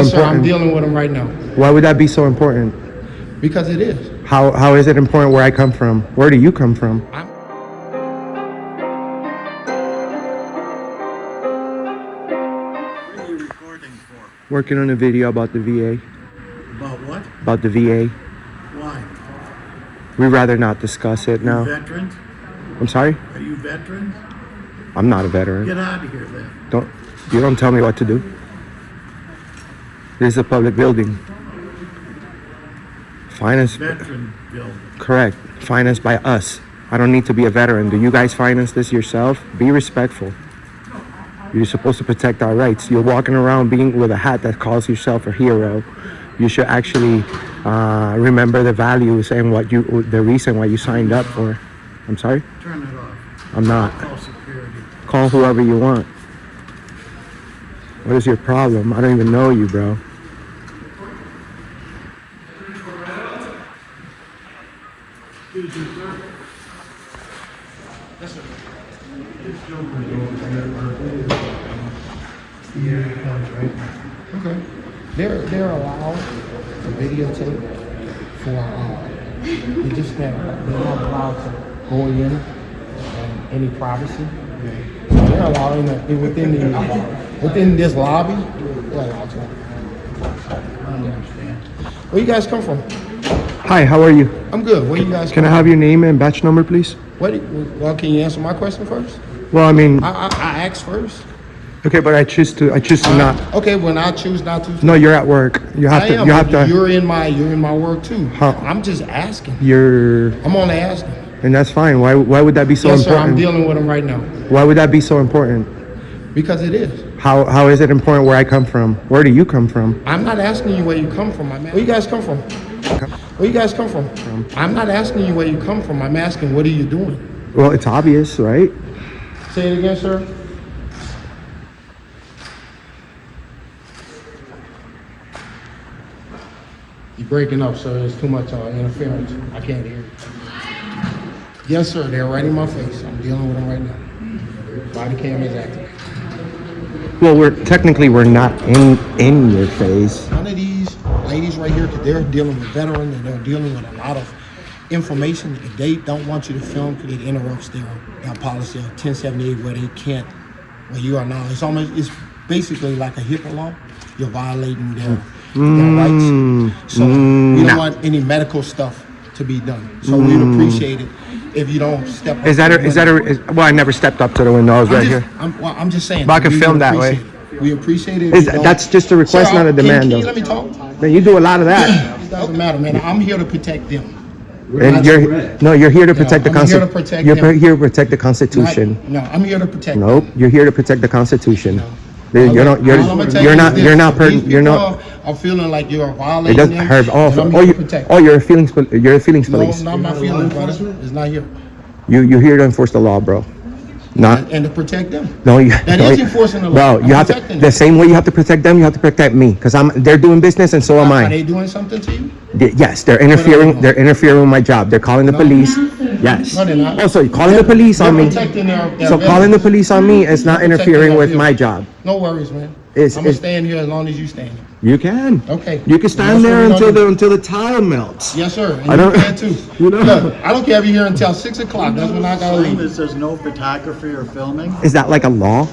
Yes, sir. I'm important? dealing with them right now. Why would that be so important? Because it is. How is it important where I come from? Where do you come from? I'm What are you recording for? Working on a video about the VA. About what? About the VA. Why? We'd rather not discuss it You now. veterans? I'm sorry? Are you veterans? I'm not a veteran. Get out of here then. You don't tell me what to do. This is a public building. Finance, Veteran building. correct. Financed by us. I don't need to be a veteran. Do you guys finance this yourself? Be respectful. You're supposed to protect our rights. You're walking around being with a hat that calls yourself a hero. You should actually remember the values and the reason why you signed up for. I'm sorry? Turn it off. I'm not. Call security. Call whoever you want. What is your problem? I don't even know you, bro. Excuse me, sir. okay. They're allowed to videotape for they're not allowed to go in and any privacy. So they're allowing within this lobby. They're allowed to. I don't understand. Where you guys come from? Hi, how are you? I'm good. Where you guys Can come I have your name and batch number, please? Well, can you answer my question first? Well, I mean, I asked first. okay, but I choose to not. Okay, when I choose not to. No, you're at work. You have I to. am. You have to. You're in my work too. Huh. I'm just asking. You're, I'm only asking. and that's fine. Why would that be so Yes, sir. I'm important? dealing with them right now Why would that be so important? because it is. How is it important where I come from? Where do you come from? I'm not asking you where you come from. Where you guys come from? Where you guys come from? I'm not asking you where you come from. I'm asking what are you doing? Well, it's obvious, right? Say it again, sir. You're breaking up, sir. There's too much interference. I can't hear you. Yes, sir. They're right in my face. I'm dealing with them right now. Body cam is active. Well, we're not in your face. None of these ladies right here, because they're dealing with veterans and they're dealing with a lot of information. If they don't want you to film, because it interrupts their policy of 1078 where they can't, where you are now. It's basically like a HIPAA law. You're violating their rights. So we don't want any medical stuff to be done. So we'd appreciate it if you don't step up. Well, I never stepped up to the window. I was right here. I'm just saying. But I can film that way. We appreciate it. That's just a request, not a demand, Can you though. let me talk? Man, you do a lot of that. It doesn't matter, man. I'm here to protect them. And you're here to protect the I'm here to Constitution. protect You're them. here to protect the Constitution. No, I'm here to protect Nope, you're here to protect the Constitution. them. You're not. You're not. These people are feeling like you're It violating doesn't them. hurt. And I'm here to protect them. You're a feelings police. No, I'm not feeling brother. It's not here. You're here to enforce the law, bro. Not. And to protect them. No, That is enforcing the law. Bro, you I'm have to. protecting The them. same way you have to protect them, you have to protect me, because they're doing business and so am Are I. they doing something to you? Yes, they're interfering. They're interfering with my job. They're calling the police. Yes. No, they're not. Also, calling the police on They're me. protecting their So calling the veterans. police on me is not They're protecting interfering their with my veterans. job. No worries, man. It's- I'm gonna it's- stand here as long as you stand here. You can. Okay. You can That's stand what there we're gonna do. until the tile melts. Yes, sir. And I don't- you can too. you know. Look, I don't care if you're here until 6 o'clock. That's when I gotta Sign leave. that says no photography or filming? Is that like a law?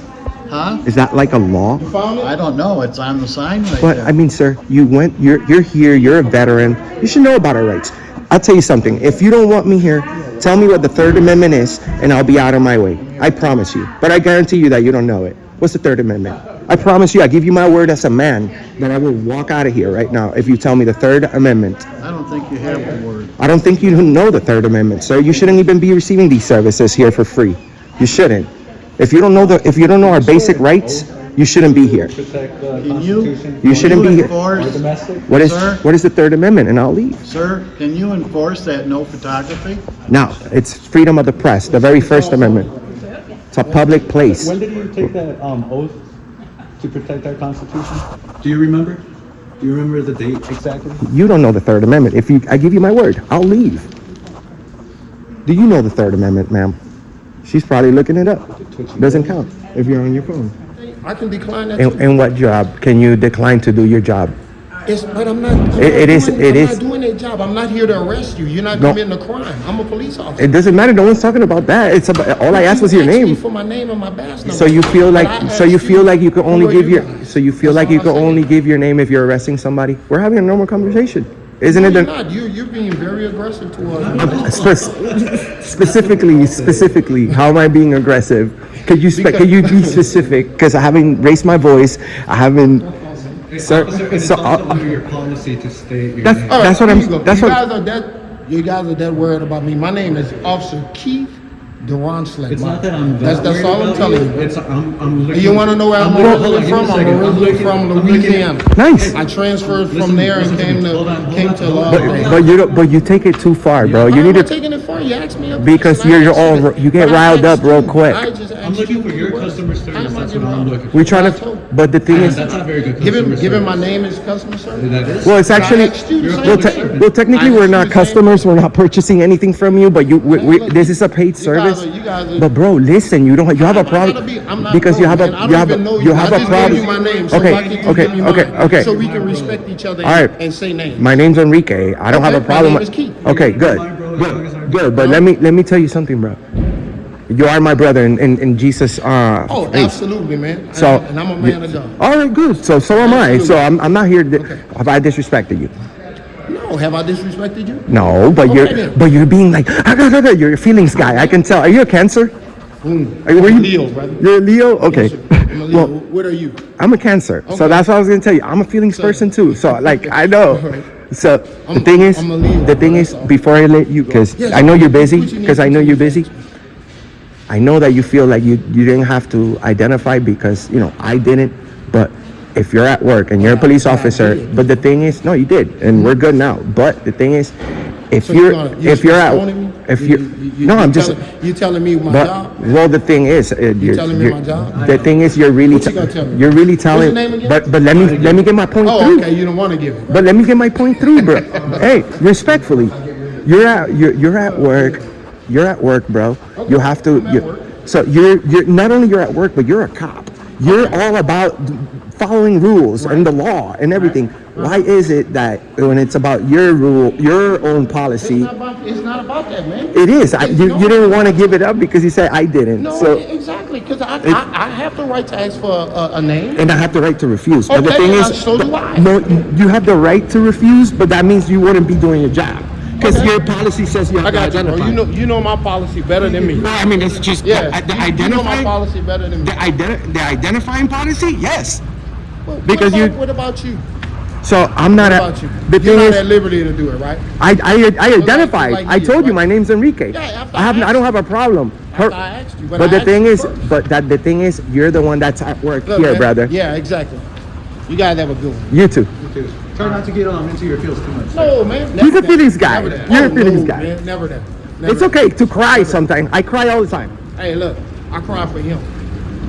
Huh? Is that like a law? You found it? I don't know. It's on the sign right But there. I mean, sir, you're here. You're a veteran. You should know about our rights. I'll tell you something. If you don't want me here, tell me what the Third Amendment is, and I'll be out of my way. I promise you. But I guarantee you that you don't know it. What's the Third Amendment? I promise you. I give you my word as a man that I will walk out of here right now if you tell me the Third Amendment. I don't think you have a word. I don't think you know the Third Amendment, sir. You shouldn't even be receiving these services here for free. You shouldn't. If you don't know our basic rights, you shouldn't be here. Protect the Can you? Constitution. You shouldn't be here. enforce, Domestic. Sir? What is the Third Amendment? And I'll leave. Sir, can you enforce that no photography? Now, it's freedom of the press, the very First Amendment. It's a public place. When did you take that oath to protect our Constitution? Do you remember? Do you remember the date exactly? You don't know the Third Amendment. I give you my word, I'll leave. Do you know the Third Amendment, ma'am? She's probably looking it up. Doesn't count if you're on your phone. I can decline that too. In what job can you decline to do your job? But I'm not. It is. I'm not doing that job. I'm not here to arrest you. You're not No. committing a crime. I'm a police officer. It doesn't matter. No one's talking about that. It's about all I asked was your You asked me name. for my name and my badge number. So you feel But like I so you asked feel like you can who only are give you your guys? so you feel That's like you all can I'm only saying. give your name if you're arresting somebody. We're having a normal conversation, isn't No, it? you're not. You're being very aggressive towards me. Specifically, how am I being aggressive? Could you be specific? Because I haven't raised my voice. I haven't. Sir, Officer, it's so also under your policy to state your that's name. All right, that's what here I'm. you go. That's you what. guys are that. You guys are that worried about me. My name is Officer Keith Duronslet. It's not that I'm That's worried all I'm about telling you. It's I'm looking. You want to know where I'm hold on, originally give me a from? I'm second. originally looking- from I'm looking- Louisiana. Nice. I transferred Listen- from there and listen to came me. to Hold on, came to hold on. Las But, Vegas. but you don't. But you take it too far, bro. Why You am need I to. taking it for you? Ask me a Because question. I you're asked all- it. you get But I riled up asked real you. quick. I just I'm asked looking you for who your you were. customer service. How am I That's getting what I'm riled looking up? for. We're trying I to. told you. But the thing is, That's not very good Given customer my service. name is customer service. That is. well, it's actually. I asked you the You're a same Well, public thing. servant. well, technically, I we're asked not you the same customers. We're not purchasing anything from you. But look, this is a paid you service. guys are- But bro, listen, you have a I'm not problem gonna be- I'm not because you broke, have man. a I you don't have even know a you have I a just problem. gave you my name, so Okay, why can't you okay, give me okay, mine? okay. So we can respect each other All right. and say names. My name's Enrique. I don't have a Okay, my problem. name is Keith. Okay, good, Mine, bro, good, good. But let me tell you something, bro. You are my brother in Jesus. Oh, faith. absolutely, man. So And I'm a man of God. All right, good. So am I. So Absolutely. I'm not here. Okay. Have I disrespected you? No, have I disrespected you? No, but Okay, then. you're being like you're a feelings guy. I can tell. Are you a Cancer? Are you, were you Leo, brother. You're a Leo. Okay. I'm a Leo. Well, What are you? I'm a Cancer, so Okay. that's what I was gonna tell you. I'm a feelings person too. So like I know. Alright. So the I'm- thing is, I'm a Leo, the thing that's is, all. before I let you, because Yes, I know you're busy, what you need because I to know do. you're busy. I know that you feel like you didn't have to identify because I didn't. But if you're at work and you're a police officer, did. but the thing is, no, you did, and we're good now. But the thing is, if So you're you're at stoning me? if you're no, I'm just. You telling me my But job? well, the thing is, telling me my job? The thing is, you're really, What you gonna tell me? you're really What's telling. your name again? But let me get my point Oh, through. okay. You don't want to give it. But let me get my point through, bro. Hey, respectfully, you're at work. You're at work, bro. You have to. I'm at work. So you're not only you're at work, but you're a cop. You're all about following rules and the law and everything. Why is it that when it's about your rule, your own policy, It's not about that, man. it is? You No. didn't want to give it up because you said I didn't. No, So. exactly. Because I have the right to ask for a name. And I have the right to refuse. But the Okay, thing and is, so do I. no, you have the right to refuse, but that means you wouldn't be doing your job because Okay. your policy says you have I got to you, bro. identify. You know my policy better than me. No, I mean it's just Yeah, the you know my identifying, policy better than me. the identifying policy. Yes. Well, because what about you? So I'm not. What about you? The You're thing not is, at liberty to do it, right? I identified. like I you, told you right? my name's Enrique. Yeah, after I don't have a problem. After I asked you, but But I the asked thing you is, first. the thing is, you're the one that's at work Look, here, man, brother. Yeah, exactly. You guys have a good one. You too. Try not to get into your feels too much. No, man. He's never a feelings that. guy. Never that. You're a Oh, feelings no, guy. Man, never that. Never It's that. okay to cry sometimes. I cry all the time. Hey, look, I cry for him.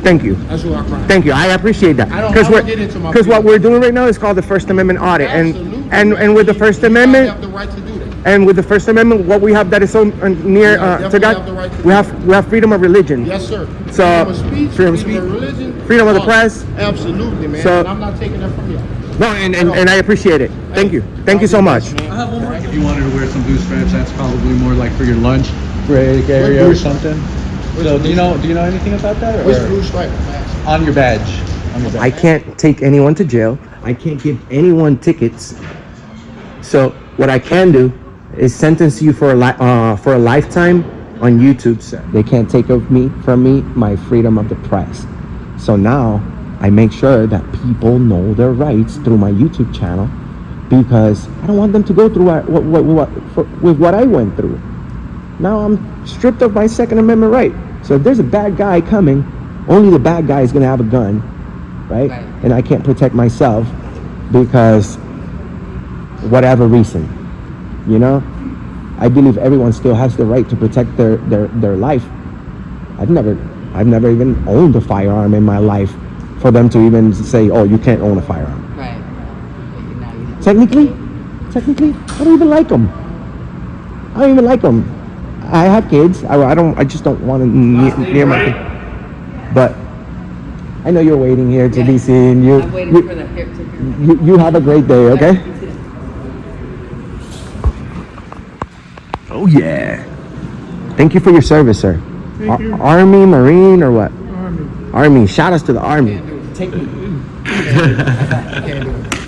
Thank you. That's who I cry. Thank you. I appreciate that. I don't Because get into my what feelings. we're doing right now is called the First Amendment audit, Absolutely, and man. with the First You Amendment, have the right to do that. and with the First Amendment, what we have that is so near Yeah, to definitely God, have the right to we do have freedom of religion. Yes, sir. So, freedom of speech, freedom of freedom of religion, freedom of the all press. that. Absolutely, man. So- and I'm not taking that from you. No, and I appreciate it. Thank you. Thank you so much. I have one more. If you wanted to wear some blue stripes, that's probably more like for your lunch break area blue or stripes? something. So do you know anything about that? Which Or blue stripe? on your badge? On your badge. I can't take anyone to jail. I can't give anyone tickets. So what I can do is sentence you for a lifetime on YouTube, sir. They can't take from me my freedom of the press. So now I make sure that people know their rights through my YouTube channel because I don't want them to go through what I went through. Now I'm stripped of my Second Amendment right. So if there's a bad guy coming, only the bad guy is gonna have a gun, right? And I can't protect myself because whatever reason, I believe everyone still has the right to protect their life. I've never even owned a firearm in my life for them to even say, oh, you can't own a firearm. Right. Technically, I don't even like them. I have kids. I just don't want to near my kids. But I know you're waiting here to be seen. I'm waiting for the caretaker. You have a great day, okay? Oh yeah. Thank you for your service, sir. Army, Marine, or what? Army. Shout outs to the Army. Take me. I can't do it.